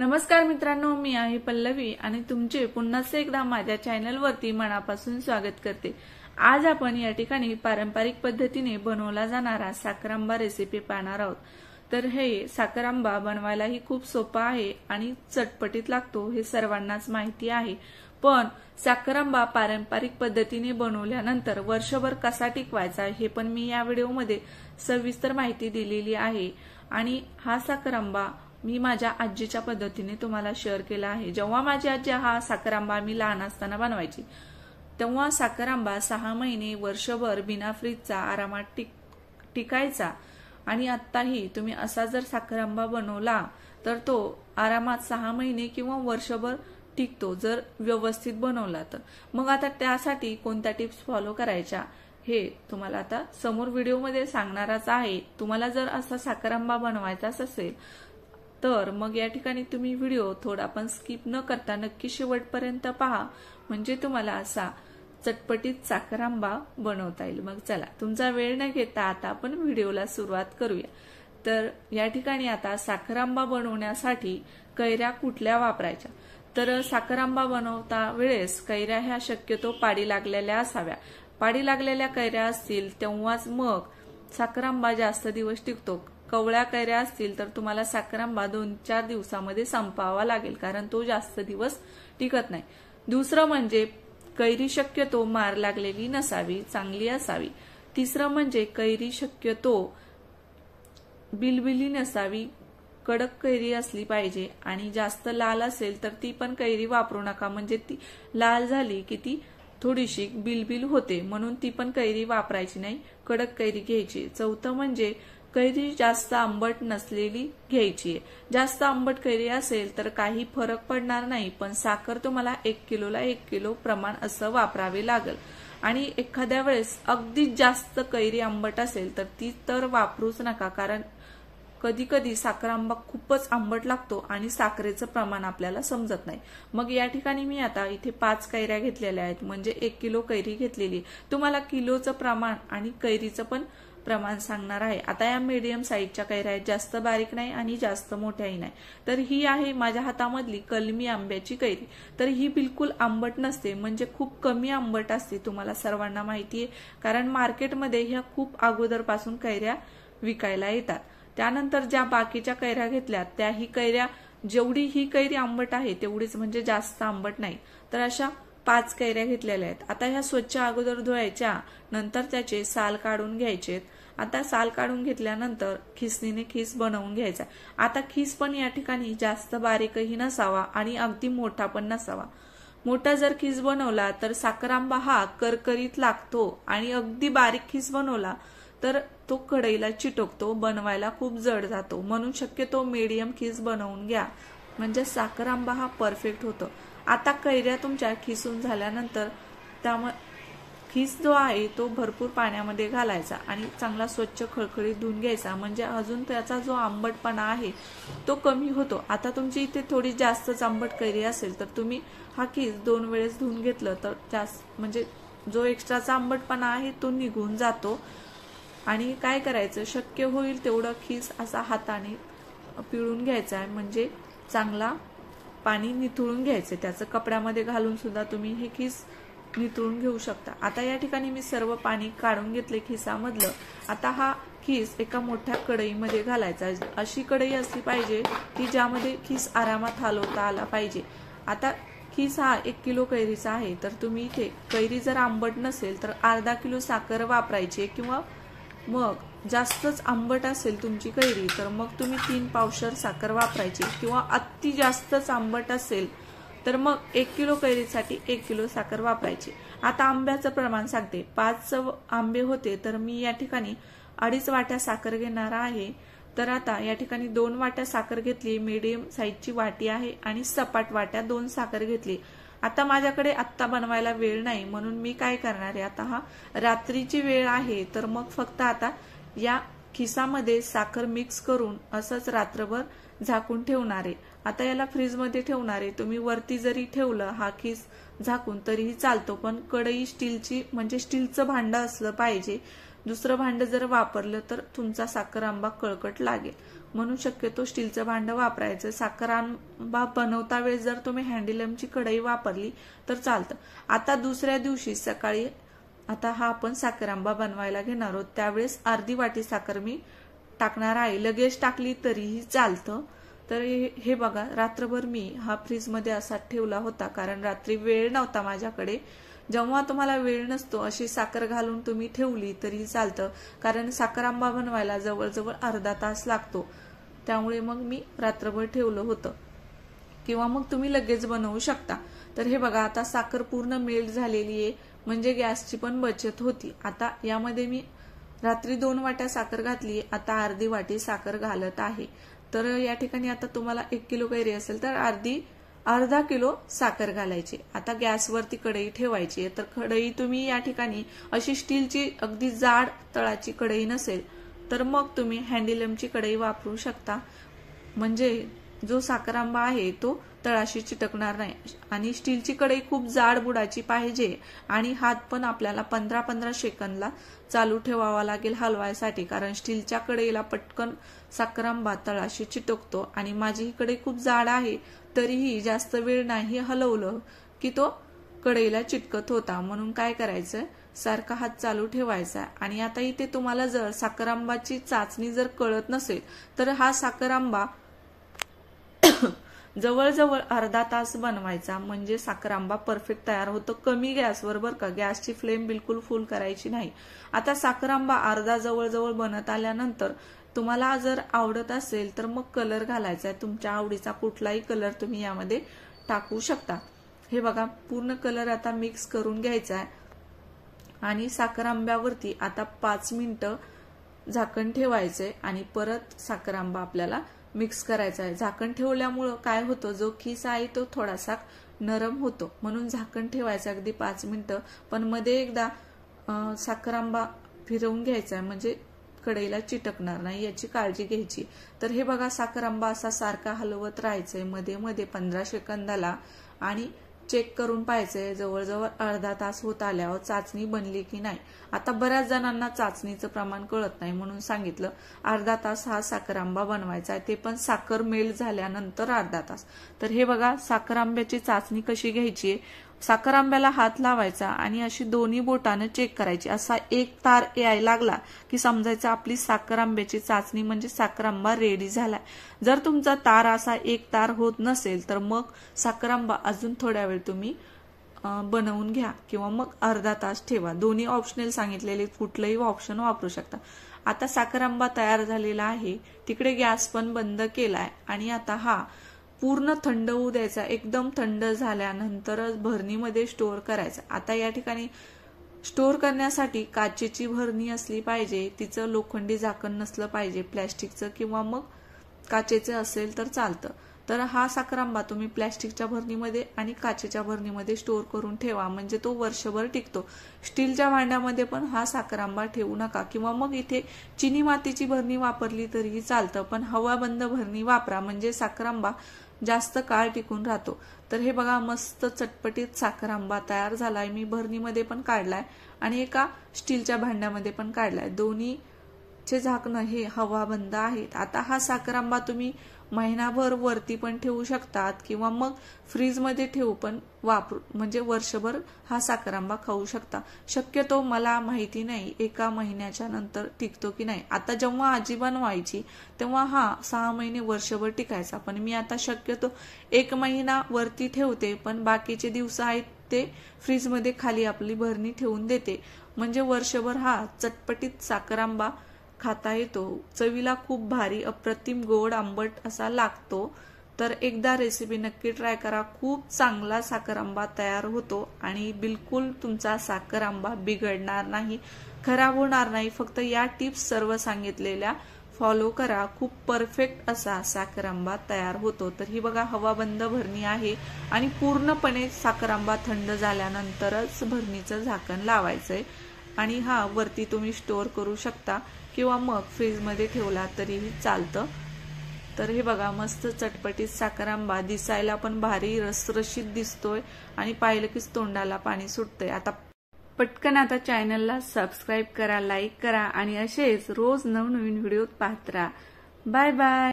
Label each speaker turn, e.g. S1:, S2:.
S1: नमस्कार मित्रांनो, मी आहे पल्लवी आणि तुमचे पुन्हा एकदा माझ्या चॅनलवरती मनापासून स्वागत करते। आज आपण या ठिकाणी पारंपरिक पद्धतीने बनवला जाणारा साखरांबा रेसिपी पाहणार आहोत। तर हे साखरांबा बनवायलाही खूप सोपा आहे आणि चटपटीत लागतो हे सर्वांनाच माहिती आहे। पण साखरांबा पारंपरिक पद्धतीने बनवल्यानंतर वर्षभर कसा टिकवायचा हे पण मी या व्हिडिओमध्ये सविस्तर माहिती दिलेली आहे। आणि हा साखरांबा मी माझ्या आजीच्या पद्धतीने तुम्हाला शेअर केला आहे। जेव्हा माझी आजी हा साखरांबा मी लहान असताना बनवायची तेव्हा साखरांबा 6 महिने वर्षभर बिना फ्रीजचा आरामात टिकायचा। आणि आत्ताही तुम्ही असा जर साखरांबा बनवला तर तो आरामात 6 महिने किंवा वर्षभर टिकतो जर व्यवस्थित बनवला तर। मग आता त्यासाठी कोणत्या टिप्स फॉलो करायच्या हे तुम्हाला आता समोर व्हिडिओमध्ये सांगणारच आहे। तुम्हाला जर असा साखरांबा बनवायचा असेल तर मग या ठिकाणी तुम्ही व्हिडिओ थोडा पण स्किप न करता नक्की शेवटपर्यंत पहा, म्हणजे तुम्हाला असा चटपटीत साखरांबा बनवता येईल। मग चला तुमचा वेळ न घेता आता आपण व्हिडिओला सुरुवात करूया। तर या ठिकाणी आता साखरांबा बनवण्यासाठी कैऱ्या कुठल्या वापरायच्या, तर साखरांबा बनवता वेळेस कैऱ्या ह्या शक्यतो पाडी लागलेल्या असाव्या। पाडी लागलेल्या कैऱ्या असतील तेव्हाच मग साखरांबा जास्त दिवस टिकतो। कवळ्या कैऱ्या असतील तर तुम्हाला साखरांबा 2-4 दिवसामध्ये संपवावा लागेल, कारण तो जास्त दिवस टिकत नाही। दुसरं म्हणजे कैरी शक्यतो मार लागलेली नसावी, चांगली असावी। तिसरं म्हणजे कैरी शक्यतो बिलबिली नसावी, कडक कैरी असली पाहिजे। आणि जास्त लाल असेल तर ती पण कैरी वापरू नका, म्हणजे ती लाल झाली की ती थोडीशी बिलबिल होते, म्हणून ती पण कैरी वापरायची नाही, कडक कैरी घ्यायची। चौथं म्हणजे कैरी जास्त आंबट नसलेली घ्यायची। जास्त आंबट कैरी असेल तर काही फरक पडणार नाही, पण साखर तुम्हाला 1 किलोला 1 किलो प्रमाण असं वापरावे लागेल। आणि एखाद्या वेळेस अगदी जास्त कैरी आंबट असेल तर ती तर वापरूच नका, कारण कधी कधी साखरांबा खूपच आंबट लागतो आणि साखरेचं प्रमाण आपल्याला समजत नाही। मग या ठिकाणी मी आता इथे 5 कैऱ्या घेतलेल्या आहेत, म्हणजे 1 किलो कैरी घेतलेली। तुम्हाला किलोचं प्रमाण आणि कैरीचं पण प्रमाण सांगणार आहे। आता या मीडियम साईजच्या कैऱ्या आहेत, जास्त बारीक नाही आणि जास्त मोठ्याही नाही। तर ही आहे माझ्या हातामधली कलमी आंब्याची कैरी। तर ही बिलकुल आंबट नसते, म्हणजे खूप कमी आंबट असते, तुम्हाला सर्वांना माहिती आहे, कारण मार्केटमध्ये ह्या खूप अगोदरपासून कैऱ्या विकायला येतात। त्यानंतर ज्या बाकीच्या कैऱ्या घेतल्या त्या ही कैऱ्या जेवढी ही कैरी आंबट आहे तेवढीच, म्हणजे जास्त आंबट नाही। तर अशा 5 कैऱ्या घेतलेल्या आहेत। आता ह्या स्वच्छ अगोदर धुवायच्या, नंतर त्याचे साल काढून घ्यायचे। आता साल काढून घेतल्यानंतर खिसणीने खिस बनवून घ्यायचा। आता खिस पण या ठिकाणी जास्त बारीकही नसावा आणि अगदी मोठा पण नसावा। मोठा जर खिस बनवला तर साखरांबा हा करकरीत लागतो आणि अगदी बारीक खिस बनवला तर तो कढईला चिटकतो, बनवायला खूप जड जातो। म्हणून शक्यतो मीडियम खिस बनवून घ्या, म्हणजे साखरांबा हा परफेक्ट होतो। आता कैऱ्या तुमच्या खिसून झाल्यानंतर त्यामुळे खिस जो आहे तो भरपूर पाण्यामध्ये घालायचा आणि चांगला स्वच्छ खळखळीत धुवून घ्यायचा, म्हणजे अजून त्याचा जो आंबटपणा आहे तो कमी होतो। आता तुमची इथे थोडी जास्तच आंबट कैरी असेल तर तुम्ही हा खिस 2 वेळेस धुवून घेतलं तर जास्त, म्हणजे जो एक्स्ट्राचा आंबटपणा आहे तो निघून जातो। आणि काय करायचं, शक्य होईल तेवढं खिस असा हाताने पिळून घ्यायचा, म्हणजे चांगला पाणी निथळून घ्यायचे। त्याचं कपड्यामध्ये घालून सुद्धा तुम्ही हे खिस निथळून घेऊ शकता। आता या ठिकाणी मी सर्व पाणी काढून घेतले खिसामधलं। आता हा खिस एका मोठ्या कढईमध्ये घालायचा। अशी कढई असली पाहिजे की ज्यामध्ये खिस आरामात हलवता आला पाहिजे। आता खिस हा 1 किलो कैरीचा आहे, तर तुम्ही इथे कैरी जर आंबट नसेल तर अर्धा किलो साखर वापरायची, किंवा मग जास्तच आंबट असेल तुमची कैरी तर मग तुम्ही 3 पावशर साखर वापरायची, किंवा अति जास्तच आंबट असेल तर मग 1 किलो कैरीसाठी 1 किलो साखर वापरायची। आता आंब्याचं प्रमाण सांगते। 5 आंबे होते तर मी या ठिकाणी 2.5 वाट्या साखर घेणार आहे। तर आता या ठिकाणी 2 वाट्या साखर घेतली, मीडियम साईजची वाटी आहे, आणि सपाट वाट्या 2 साखर घेतली। आता माझ्याकडे आत्ता बनवायला वेळ नाही, म्हणून मी काय करणार आहे, आता हा रात्रीची वेळ आहे तर मग फक्त आता या खिसामध्ये साखर मिक्स करून असंच रात्रभर झाकून ठेवणार आहे। आता याला फ्रीजमध्ये ठेवणार आहे। तुम्ही वरती जरी ठेवलं हा खिस झाकून तरीही चालतो, पण कढई स्टीलची, म्हणजे स्टीलचं भांडं असलं पाहिजे दुसरं भांड जर वापरलं तर तुमचा साखर आंबा कळकट लागेल, म्हणून शक्यतो स्टीलचं भांड वापरायचं। साखर आंबा बनवता वेळेस जर तुम्ही हँडीलमची कढई वापरली तर चालतं। आता दुसऱ्या दिवशी सकाळी आता हा आपण साखर आंबा बनवायला घेणार आहोत, त्यावेळेस अर्धी वाटी साखर मी टाकणार आहे। लगेच टाकली तरीही चालतं। तर हे बघा, रात्रभर मी हा फ्रीज मध्ये असा ठेवला होता, कारण रात्री वेळ नव्हता माझ्याकडे। जेव्हा तुम्हाला वेळ नसतो अशी साखर घालून तुम्ही ठेवली तरी चालतं, कारण साखर आंबा बनवायला जवळजवळ अर्धा तास लागतो, त्यामुळे मग मी रात्रभर ठेवलं होतं, किंवा मग तुम्ही लगेच बनवू शकता। तर हे बघा, आता साखर पूर्ण मेल्ट झालेली आहे, म्हणजे गॅसची पण बचत होती। आता यामध्ये मी रात्री 2 वाट्या साखर घातली, आता अर्धी वाटी साखर घालत आहे। तर या ठिकाणी आता तुम्हाला 1 किलो कैरी असेल तर अर्धा किलो साखर घालायची। आता गॅसवरती कढई ठेवायची आहे। तर कढई तुम्ही या ठिकाणी अशी स्टीलची अगदी जाड तळाची कढई नसेल तर मग तुम्ही हँडीलमची कढई वापरू शकता, म्हणजे जो साखर आंबा आहे तो तळाशी चिटकणार नाही। आणि स्टीलची कढई खूप जाड बुडाची पाहिजे, आणि हात पण आपल्याला 15-15 सेकंदला चालू ठेवावा लागेल हलवायसाठी, कारण स्टीलच्या कढईला पटकन साखर आंबा तळाशी चिटकतो। आणि माझी ही कढई खूप जाड आहे, तरीही जास्त वेळ नाही हलवलं की तो कढईला चिटकत होता, म्हणून काय करायचं, सारखा हात चालू ठेवायचा। आणि आता इथे तुम्हाला जर साखर आंबाची चाचणी जर कळत नसेल तर हा साखर आंबा जवळजवळ अर्धा तास बनवायचा, म्हणजे साखर आंबा परफेक्ट तयार होतो। कमी गॅसवर बरं का, गॅसची फ्लेम बिलकुल फुल करायची नाही। आता साखर आंबा अर्धा जवळजवळ बनत आल्यानंतर तुम्हाला जर आवडत असेल तर मग कलर घालायचा आहे, तुमच्या आवडीचा कुठलाही कलर तुम्ही यामध्ये टाकू शकता। हे बघा, पूर्ण कलर आता मिक्स करून घ्यायचा आहे, आणि साखर आंब्यावरती आता 5 मिनिटं झाकण ठेवायचंय, आणि परत साखर आंबा आपल्याला मिक्स करायचा आहे। झाकण ठेवल्यामुळं काय होतं, जो खिस आहे तो थोडासा नरम होतो, म्हणून झाकण ठेवायचं अगदी 5 मिनिटं। पण मध्ये एकदा साखर आंबा फिरवून घ्यायचा आहे, म्हणजे कढईला चिटकणार नाही, याची काळजी घ्यायची। तर हे बघा, साखर आंबा असा सारखा हलवत राहायचंय मध्ये मध्ये 15 सेकंदाला, आणि चेक करून पाहायचंय जवळजवळ अर्धा तास होत आल्यावर चाचणी बनली की नाही। आता बऱ्याच जणांना चाचणीचं प्रमाण कळत नाही, म्हणून सांगितलं अर्धा तास हा साखर आंबा बनवायचा आहे, ते पण साखर मेल्ट झाल्यानंतर अर्धा तास। तर हे बघा, साखर आंब्याची चाचणी कशी घ्यायची आहे, साखर आंब्याला हात लावायचा आणि अशी दोन्ही बोटानं चेक करायची। असा एक तार यायला लागला की समजायचं आपली साखर आंब्याची चाचणी म्हणजे साखर आंबा रेडी झालाय। जर तुमचा तार असा एक तार होत नसेल तर मग साखर आंबा अजून थोड्या वेळ तुम्ही बनवून घ्या, किंवा मग अर्धा तास ठेवा। दोन्ही ऑप्शनल सांगितलेले, कुठलंही ऑप्शन वापरू शकता। आता साखर आंबा तयार झालेला आहे, तिकडे गॅस पण बंद केलाय, आणि आता हा पूर्ण थंड होऊ द्यायचा। एकदम थंड झाल्यानंतरच भरणीमध्ये स्टोअर करायचा। आता या ठिकाणी स्टोअर करण्यासाठी काचेची भरणी असली पाहिजे, तिचं लोखंडी झाकण नसलं पाहिजे, प्लॅस्टिकचं किंवा मग काचेचं असेल तर चालतं। तर हा साखर आंबा तुम्ही प्लॅस्टिकच्या भरणीमध्ये आणि काचेच्या भरणीमध्ये स्टोअर करून ठेवा, म्हणजे तो वर्षभर टिकतो। स्टीलच्या भांड्यामध्ये पण हा साखर आंबा ठेवू नका, किंवा मग इथे चिनी मातीची भरणी वापरली तरीही चालतं, पण हवाबंद भरणी वापरा, म्हणजे साखर आंबा जास्त काळ टिकून राहतो। तर हे बघा, मस्त चटपटीत साखर आंबा तयार झालाय। मी भरणीमध्ये पण काढलाय आणि एका स्टीलच्या भांड्यामध्ये पण काढलाय, दोन्हीचे झाकणं हे हवाबंद आहेत। आता हा साखर आंबा तुम्ही महिनाभर वरती पण ठेवू शकतात, किंवा मग फ्रीज मध्ये ठेवू पण वापरू, म्हणजे वर्षभर हा साखर आंबा खाऊ शकता। शक्यतो मला माहिती नाही 1 महिन्याच्या नंतर टिकतो की नाही। आता जेव्हा आजी बनवायची तेव्हा हा 6 महिने वर्षभर टिकायचा, पण मी आता शक्यतो 1 महिना वरती ठेवते, पण बाकीचे दिवस आहेत ते फ्रीज मध्ये खाली आपली भरणी ठेवून देते, म्हणजे वर्षभर हा चटपटीत साखर आंबा खाता येतो। चवीला खूप भारी, अप्रतिम गोड आंबट असा लागतो। तर एकदा रेसिपी नक्की ट्राय करा, खूप चांगला साखर आंबा तयार होतो, आणि बिलकुल तुमचा साखर आंबा बिघडणार नाही, खराब होणार नाही। फक्त या टिप्स सर्व सांगितलेल्या फॉलो करा, खूप परफेक्ट असा साखर आंबा तयार होतो। तर ही बघा, हवाबंद भरणी आहे, आणि पूर्णपणे साखर आंबा थंड झाल्यानंतरच भरणीचं झाकण लावायचंय, आणि हा वरती तुम्ही स्टोअर करू शकता, किंवा मग फ्रीज मध्ये ठेवला तरीही चालतं। तर हे बघा, मस्त चटपटीत साखर आंबा दिसायला पण भारी रसरशीत दिसतोय, आणि पाहिलं की तोंडाला पाणी सुटतंय। आता पटकन आता चॅनलला सबस्क्राईब करा, लाईक करा आणि असेच रोज नवनवीन व्हिडिओ पाहत राहा. Bye bye.